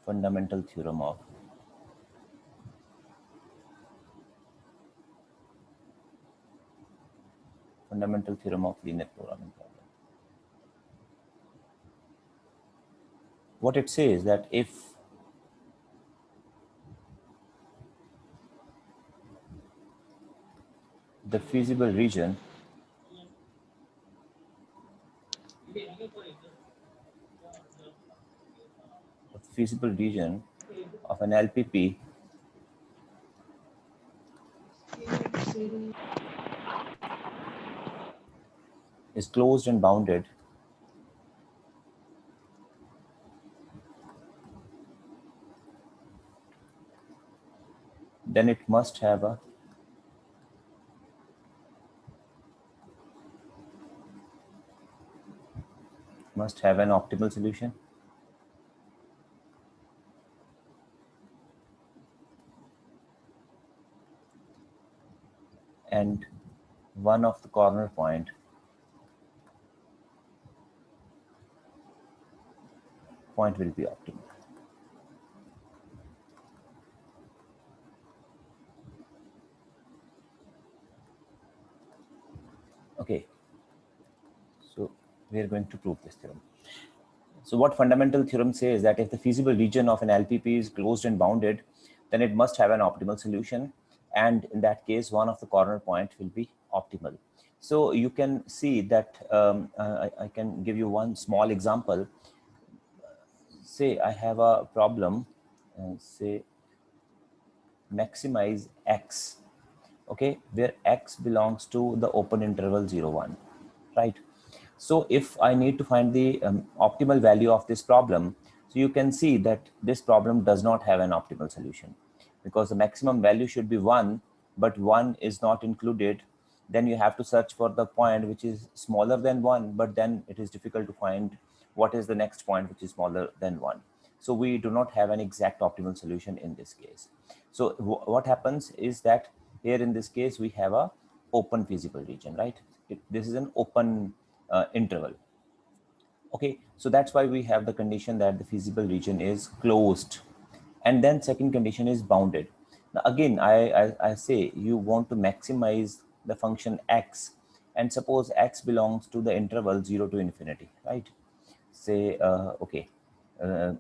fundamental theorem of linear programming problem. What it says that if the feasible region of an LPP is closed and bounded, then it must have an optimal solution. And one of the corner point will be optimal. Okay, so we are going to prove this theorem. So what fundamental theorem says that if the feasible region of an LPP is closed and bounded, then it must have an optimal solution. And in that case, one of the corner point will be optimal. So you can see that I can give you one small example. Say I have a problem, say maximize X, okay, where X belongs to the open interval 0, 1, right? So if I need to find the optimal value of this problem, so you can see that this problem does not have an optimal solution because the maximum value should be 1, but 1 is not included. Then you have to search for the point which is smaller than 1, but then it is difficult to find what is the next point which is smaller than 1. So we do not have an exact optimal solution in this case. So what happens is that here in this case, we have a open feasible region, right? This is an open interval. Okay, so that's why we have the condition that the feasible region is closed. And then second condition is bounded. Now again, I say you want to maximize the function x, and suppose x belongs to the interval 0 to infinity, right? Say, okay,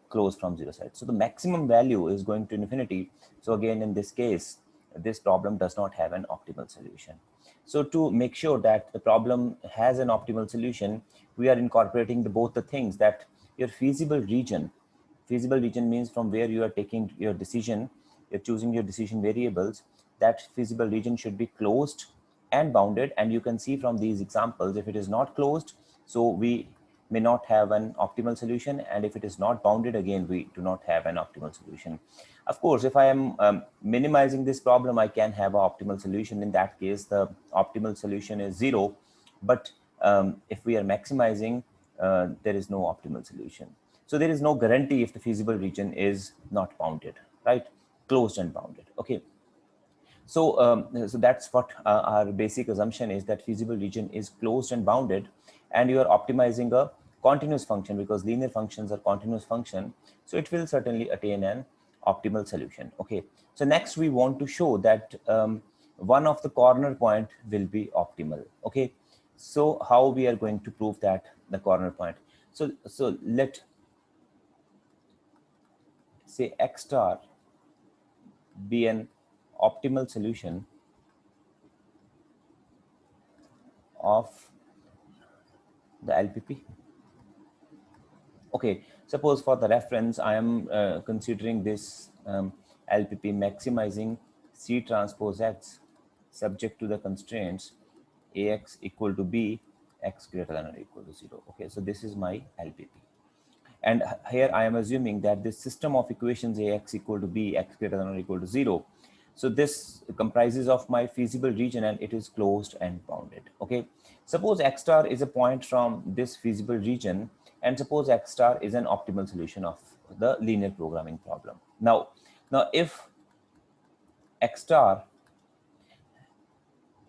close from 0 side. So the maximum value is going to infinity. So again, in this case, this problem does not have an optimal solution. So to make sure that the problem has an optimal solution, we are incorporating both the things that your feasible region means from where you are taking your decision, you're choosing your decision variables, that feasible region should be closed and bounded. And you can see from these examples, if it is not closed, so we may not have an optimal solution, and if it is not bounded, again we do not have an optimal solution. Of course, if I am minimizing this problem, I can have an optimal solution. In that case, the optimal solution is 0, but if we are maximizing, there is no optimal solution. So there is no guarantee if the feasible region is not bounded, right? Closed and bounded. Okay. So, so that's what our basic assumption is, that feasible region is closed and bounded, and you are optimizing a continuous function because linear functions are continuous function. So it will certainly attain an optimal solution. Okay. So next we want to show that one of the corner point will be optimal. Okay. So how we are going to prove that the corner point? So let say X star be an optimal solution of the LPP. Okay, suppose for the reference, I am considering this LPP maximizing C transpose X subject to the constraints AX equal to B, X greater than or equal to 0. Okay, so this is my LPP. And here I am assuming that this system of equations AX equal to B, X greater than or equal to 0. So this comprises of my feasible region, and it is closed and bounded. Okay, suppose X star is a point from this feasible region, and suppose X star is an optimal solution of the linear programming problem. Now if X star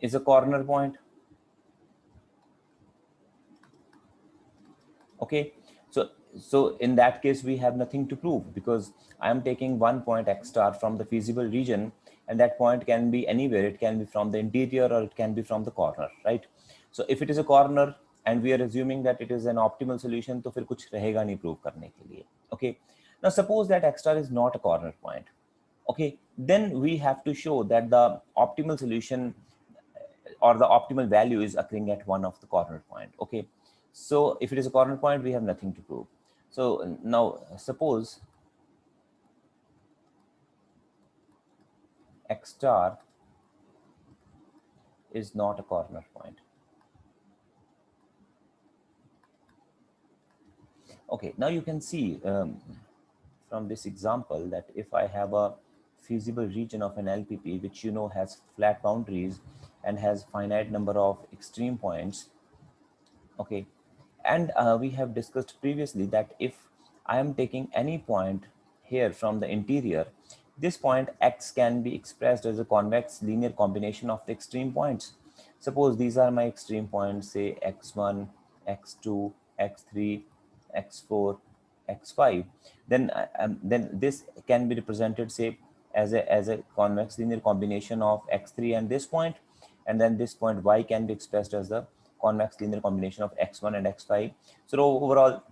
is a corner point, okay, So in that case, we have nothing to prove because I am taking one point x star from the feasible region, and that point can be anywhere. It can be from the interior or it can be from the corner, right? So if it is a corner and we are assuming that it is an optimal solution, तो फिर कुछ रहेगा नहीं prove करने के लिए. Okay. Now suppose that x star is not a corner point. Okay, then we have to show that the optimal solution or the optimal value is occurring at one of the corner point. Okay, so if it is a corner point, we have nothing to prove. So now suppose x star is not a corner point. Okay, now you can see from this example that if I have a feasible region of an LPP, which you know has flat boundaries and has finite number of extreme points, okay, and we have discussed previously that if I am taking any point here from the interior, this point x can be expressed as a convex linear combination of the extreme points. Suppose these are my extreme points, say x1, x2, x3, x4, x5. Then this can be represented, say, as a convex linear combination of x3 and this point, and then this point y can be expressed as the convex linear combination of x1 and x5. So overall,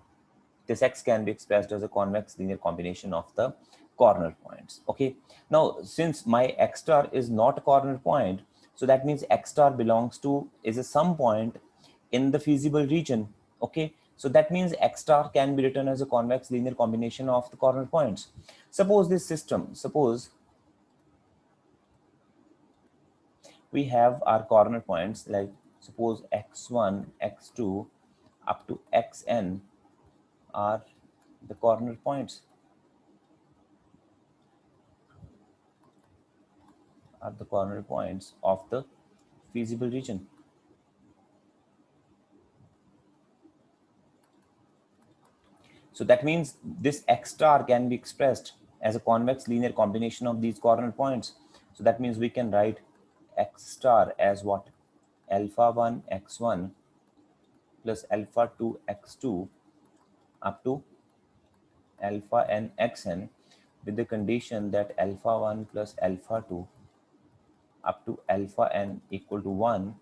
this x can be expressed as a convex linear combination of the corner points. Okay, now since my x star is not a corner point, so that means x star belongs to is a sum point in the feasible region. Okay, so that means x star can be written as a convex linear combination of the corner points. Suppose this system, suppose we have our corner points, like suppose x1, x2 up to xn are the corner points, of the feasible region. So that means this x star can be expressed as a convex linear combination of these corner points. So that means we can write x star as what? Alpha 1 x1 plus alpha 2 x2 up to alpha n xn, with the condition that alpha 1 plus alpha 2 up to alpha n equal to 1,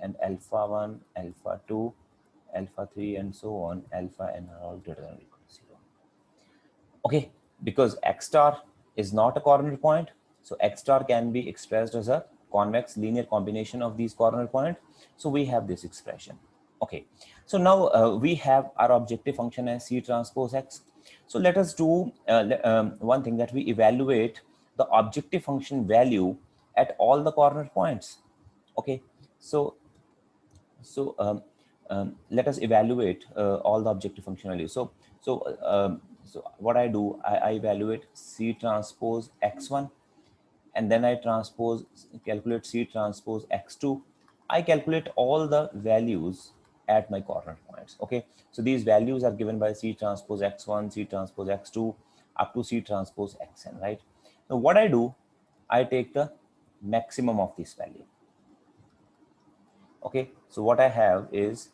and alpha 1, alpha 2, alpha 3, and so on, alpha n are all greater than or equal to 0. Okay, because x star is not a corner point, so x star can be expressed as a convex linear combination of these corner points. So we have this expression. Okay, so now we have our objective function as C transpose X. So let us do one thing, that we evaluate the objective function value at all the corner points. Okay, so let us evaluate all the objective function values. So what I do, I evaluate C transpose X1, and then I calculate C transpose X2. I calculate all the values at my corner points. Okay, so these values are given by C transpose X1, C transpose X2 up to C transpose Xn, right? Now what I do, I take the maximum of this value. Okay, so what I have is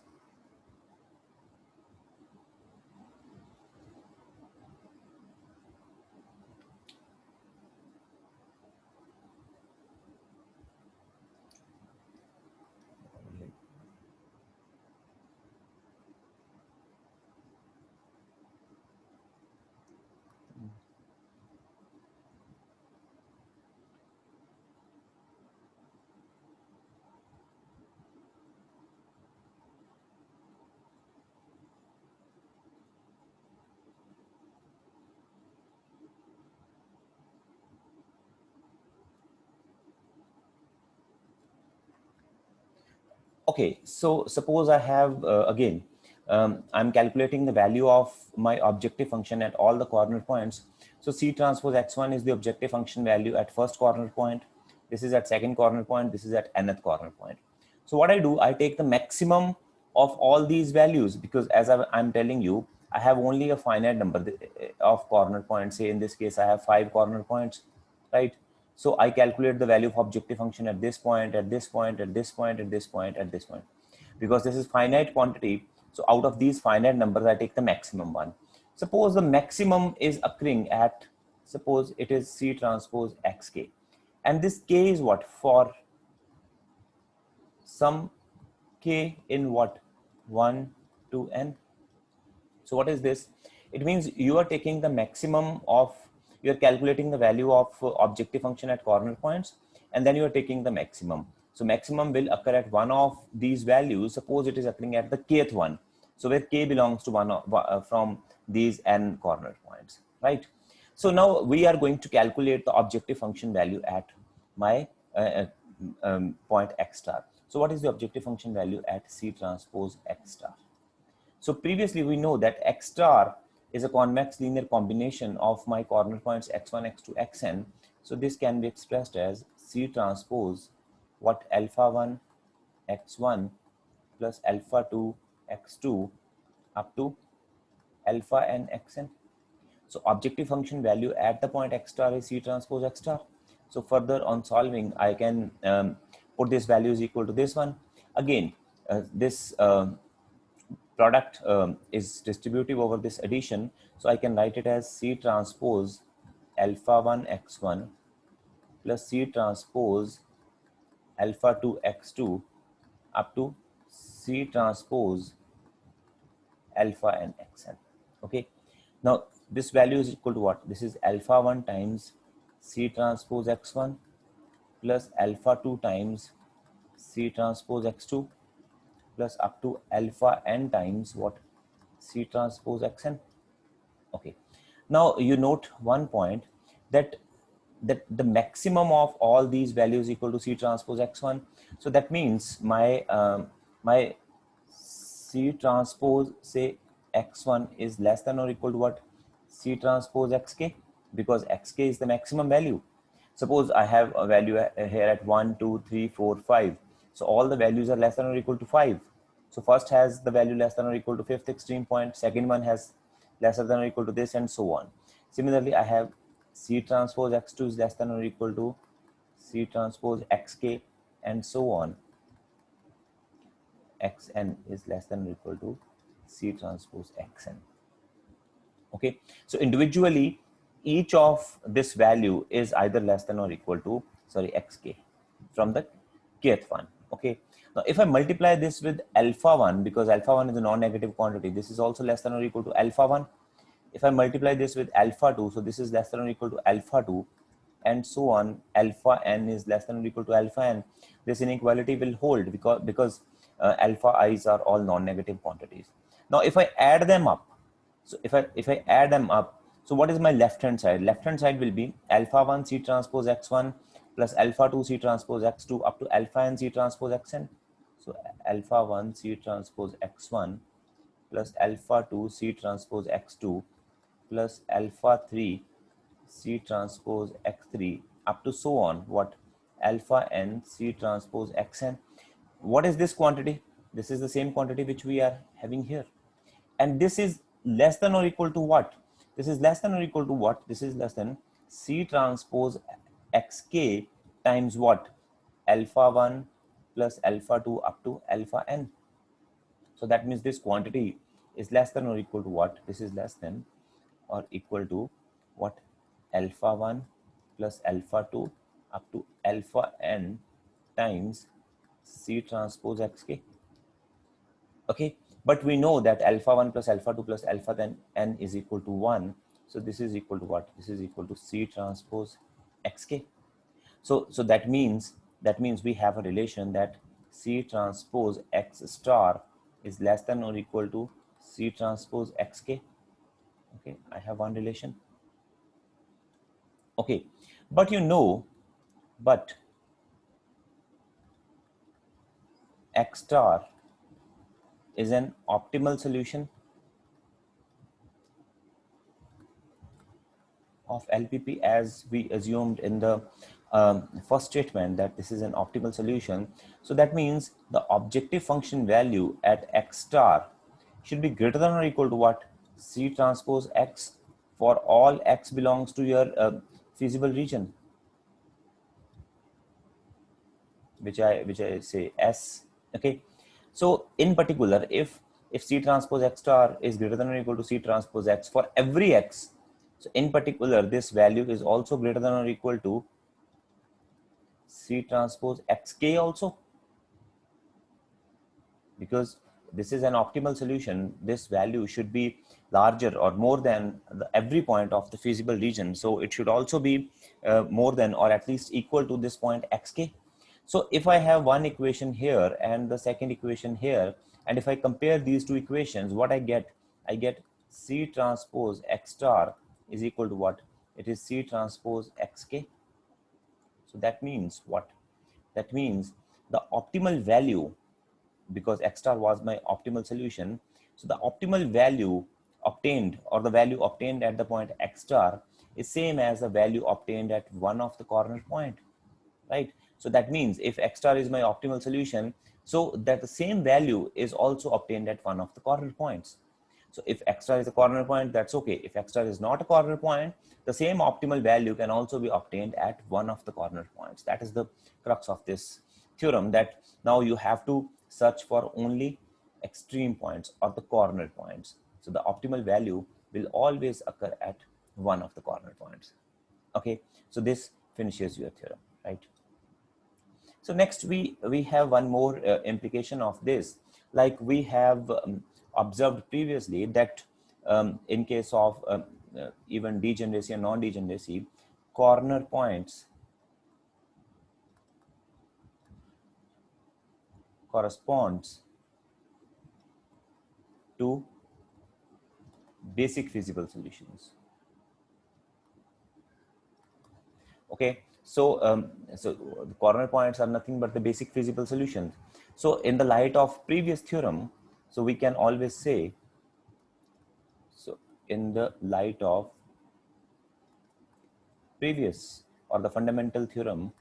okay, so suppose I have, again, I'm calculating the value of my objective function at all the corner points. So C transpose X1 is the objective function value at first corner point. This is at second corner point. This is at nth corner point. So what I do, I take the maximum of all these values, because as I'm telling you, I have only a finite number of corner points. Say in this case, I have 5 corner points, right? So I calculate the value of objective function at this point, at this point, at this point, at this point, at this point. Because this is finite quantity, So out of these finite numbers, I take the maximum one. Suppose the maximum is occurring at, suppose it is C transpose xk. And this k is what? For some k in what? 1 to n. So what is this? It means you are taking the maximum of, you are calculating the value of objective function at corner points, and then you are taking the maximum. So maximum will occur at one of these values. Suppose it is occurring at the kth one. So where k belongs to one from these n corner points, right? So now we are going to calculate the objective function value at my point x star. So what is the objective function value at C transpose x star? So previously we know that x star is a convex linear combination of my corner points x1, x2, xn. So this can be expressed as C transpose what? Alpha 1 x1 plus alpha 2 x2 up to alpha n xn. So objective function value at the point x star is C transpose x star. So further on solving, I can put this value is equal to this one. Again, this product is distributive over this addition. So I can write it as C transpose alpha 1 x1 plus C transpose alpha 2 x2 up to C transpose alpha n xn. Okay. Now this value is equal to what? This is alpha 1 times C transpose x1 plus alpha 2 times C transpose x2 plus up to alpha n times what? C transpose xn. Okay. Now you note one point, that the maximum of all these values equal to C transpose x1. So that means my C transpose say x1 is less than or equal to what? C transpose xk, because xk is the maximum value. Suppose I have a value here at 1, 2, 3, 4, 5. So all the values are less than or equal to 5. So first has the value less than or equal to fifth extreme point. Second one has lesser than or equal to this, and so on. Similarly, I have C transpose x2 is less than or equal to C transpose xk, and so on. Xn is less than or equal to C transpose xn. Okay, so individually, each of this value is either less than or equal to, sorry, xk from the kth one. Okay, now if I multiply this with alpha 1, because alpha 1 is a non-negative quantity, this is also less than or equal to alpha 1. If I multiply this with alpha 2, so this is less than or equal to alpha 2, and so on. Alpha n is less than or equal to alpha n. This inequality will hold because alpha i's are all non-negative quantities. Now if I add them up, so if I add them up, so what is my left hand side? Left hand side will be alpha 1 C transpose x1 plus alpha 2 C transpose x2 up to alpha n C transpose xn. So alpha 1 C transpose x1 plus alpha 2 C transpose x2 plus alpha 3 C transpose x3 up to so on what? Alpha n C transpose xn. What is this quantity? This is the same quantity which we are having here. And this is less than or equal to what? This is less than or equal to what? This is less than C transpose xk times what? Alpha 1 plus alpha 2 up to alpha n. So that means this quantity is less than or equal to what? This is less than or equal to what? Alpha 1 plus alpha 2 up to alpha n times C transpose xk. Okay, but we know that alpha 1 plus alpha 2 plus alpha then n is equal to 1. So this is equal to what? This is equal to C transpose xk. So that means we have a relation that C transpose x star is less than or equal to C transpose xk. Okay, I have one relation. Okay, but but x star is an optimal solution of LPP, as we assumed in the first statement that this is an optimal solution. So that means the objective function value at x star should be greater than or equal to what? C transpose x for all x belongs to your feasible region, which I say S. Okay, so in particular, if if C transpose X star is greater than or equal to C transpose X for every X, so in particular, this value is also greater than or equal to C transpose XK also, because this is an optimal solution. This value should be larger or more than every point of the feasible region. So it should also be more than or at least equal to this point xk. So if I have one equation here and the second equation here, and if I compare these two equations, what I get C transpose X star is equal to what? It is C transpose xk. So that means what? That means the optimal value, because X star was my optimal solution. So the optimal value obtained, or the value obtained at the point X star, is same as the value obtained at one of the corner point, right? So that means if X star is my optimal solution, so that the same value is also obtained at one of the corner points. So if X star is a corner point, that's okay. If X star is not a corner point, the same optimal value can also be obtained at one of the corner points. That is the crux of this theorem, that now you have to search for only extreme points or the corner points. So the optimal value will always occur at one of the corner points. Okay, so this finishes your theorem, right? So next we have one more implication of this. Like we have observed previously that in case of even degeneracy and non-degeneracy, corner points corresponds to basic feasible solutions. Okay, so the corner points are nothing but the basic feasible solutions. So in the light of previous theorem, so we can always say, so in the light of previous or the fundamental theorem,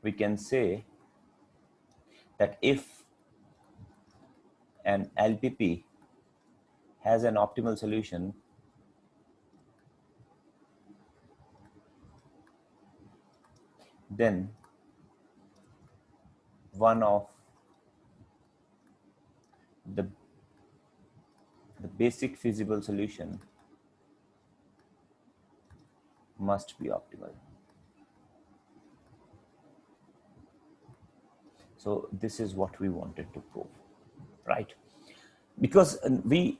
we can say that if an LPP has an optimal solution, then one of the basic feasible solution must be optimal. So this is what we wanted to prove, right? Because we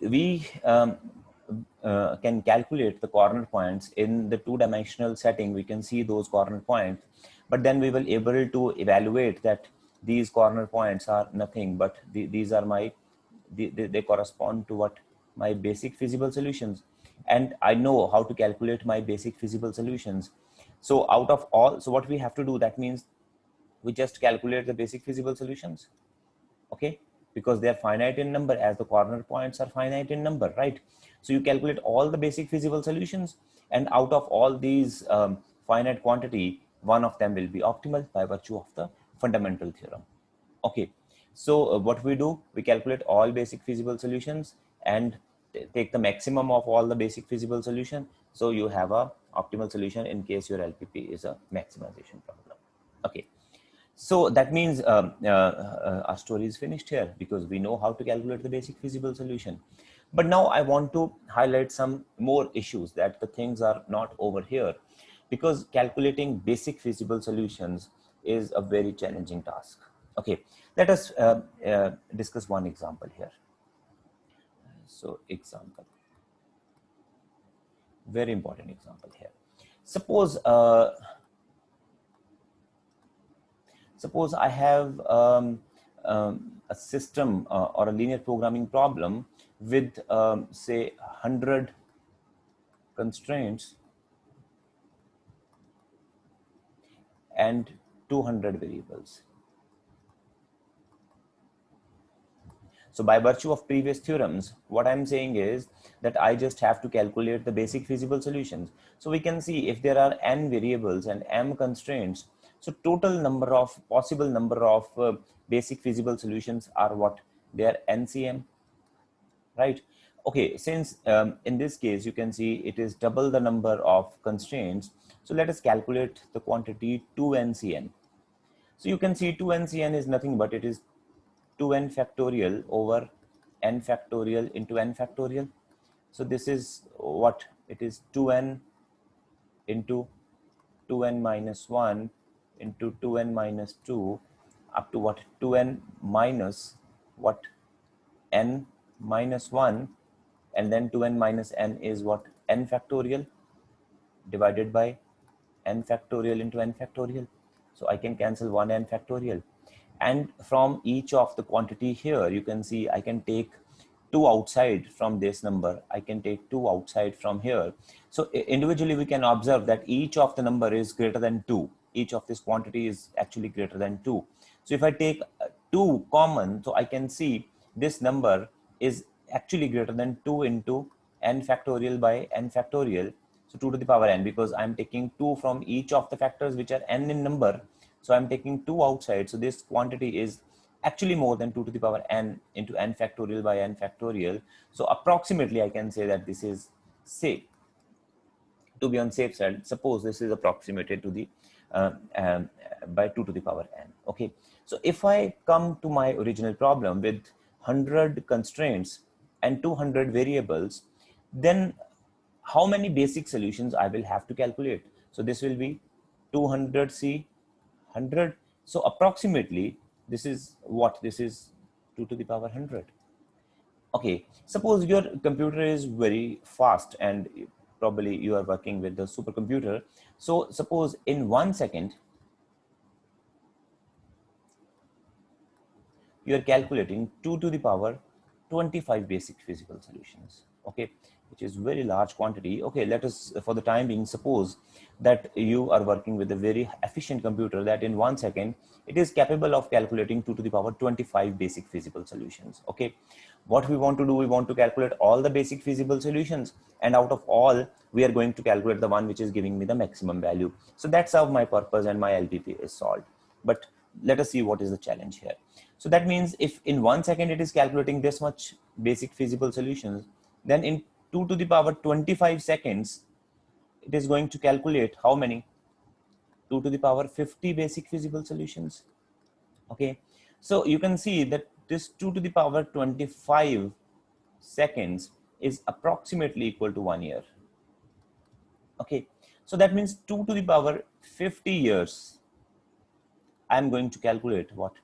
can calculate the corner points in the two-dimensional setting. We can see those corner points, but then we will able to evaluate that these corner points are nothing but these are my they correspond to what? My basic feasible solutions, and I know how to calculate my basic feasible solutions. So out of all, so what we have to do, that means we just calculate the basic feasible solutions. Okay, because they are finite in number, as the corner points are finite in number, right? So you calculate all the basic feasible solutions, and out of all these finite quantity, one of them will be optimal by virtue of the fundamental theorem. Okay, so what we do, we calculate all basic feasible solutions and take the maximum of all the basic feasible solution. So you have a optimal solution in case your LPP is a maximization problem. Okay, so that means our story is finished here, because we know how to calculate the basic feasible solution. But now I want to highlight some more issues, that the things are not over here, because calculating basic feasible solutions is a very challenging task. Okay, let us discuss one example here. So example, very important example here. Suppose suppose I have a system or a linear programming problem with say 100 constraints and 200 variables. So by virtue of previous theorems, what I'm saying is that I just have to calculate the basic feasible solutions. So we can see if there are n variables and m constraints, so total number of possible number of basic feasible solutions are what? They are NCM, right? Okay, since in this case you can see it is double the number of constraints, so let us calculate the quantity 2NCN. So you can see 2n(cn) is nothing but it is 2n factorial over n factorial into n factorial. So this is what it is, 2n into 2n minus 1 into 2n minus 2 up to what, 2n minus what, n minus 1, and then 2n minus n is what, n factorial divided by n factorial into n factorial. So I can cancel 1 n factorial. And from each of the quantity here, you can see I can take 2 outside from this number. I can take 2 outside from here. So individually, we can observe that each of the number is greater than 2. Each of this quantity is actually greater than 2. So if I take 2 common, so I can see this number is actually greater than 2 into n factorial by n factorial. So 2 to the power n, because I'm taking 2 from each of the factors which are n in number. So I'm taking 2 outside. So this quantity is actually more than 2 to the power n into n factorial by n factorial. So approximately I can say that this is, say, to be on safe side, suppose this is approximated to the uh, um, by 2 to the power n. Okay. So if I come to my original problem with 100 constraints and 200 variables, then how many basic solutions I will have to calculate? So this will be 200c 100. So approximately this is what, this is 2 to the power 100. Okay, suppose your computer is very fast and probably you are working with the supercomputer. So suppose in 1 second you are calculating 2 to the power 25 basic physical solutions. Okay, which is very large quantity. Okay, let us for the time being suppose that you are working with a very efficient computer that in 1 second it is capable of calculating 2 to the power 25 basic feasible solutions. Okay, what we want to do, we want to calculate all the basic feasible solutions, and out of all we are going to calculate the one which is giving me the maximum value. So that's how my purpose and my LPP is solved. But let us see what is the challenge here. So that means if in 1 second it is calculating this much basic feasible solutions, then in 2 to the power 25 seconds, it is going to calculate how many? 2 to the power 50 basic feasible solutions. Okay. So you can see that this 2 to the power 25 seconds is approximately equal to 1 year. Okay. So that means 2 to the power 50 years, I'm going to calculate what?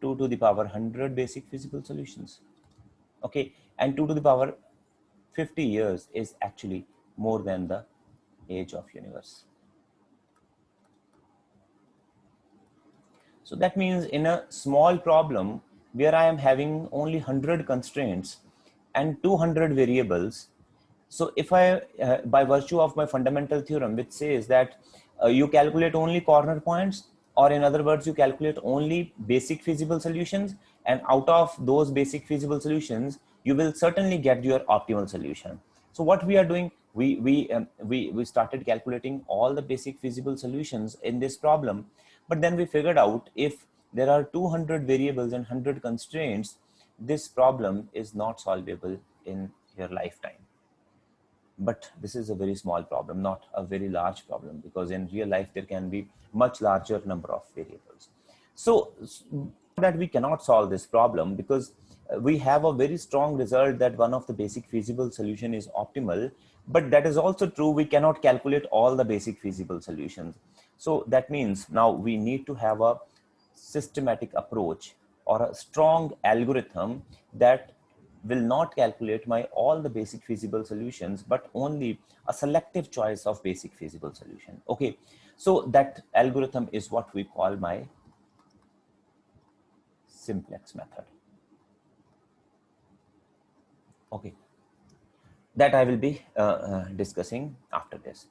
2 to the power 100 basic physical solutions. Okay, and 2 to the power 50 years is actually more than the age of universe. So that means in a small problem where I am having only 100 constraints and 200 variables, so if I, by virtue of my fundamental theorem, which says that you calculate only corner points, or in other words, you calculate only basic feasible solutions, and out of those basic feasible solutions, you will certainly get your optimal solution. So what we are doing, we started calculating all the basic feasible solutions in this problem, but then we figured out if there are 200 variables and 100 constraints, this problem is not solvable in your lifetime. But this is a very small problem, not a very large problem, because in real life there can be much larger number of variables. So that we cannot solve this problem because we have a very strong result that one of the basic feasible solution is optimal, but that is also true, we cannot calculate all the basic feasible solutions. So that means now we need to have a systematic approach or a strong algorithm that will not calculate my all the basic feasible solutions, but only a selective choice of basic feasible solution. Okay, so that algorithm is what we call my simplex method. Okay, that I will be discussing after this.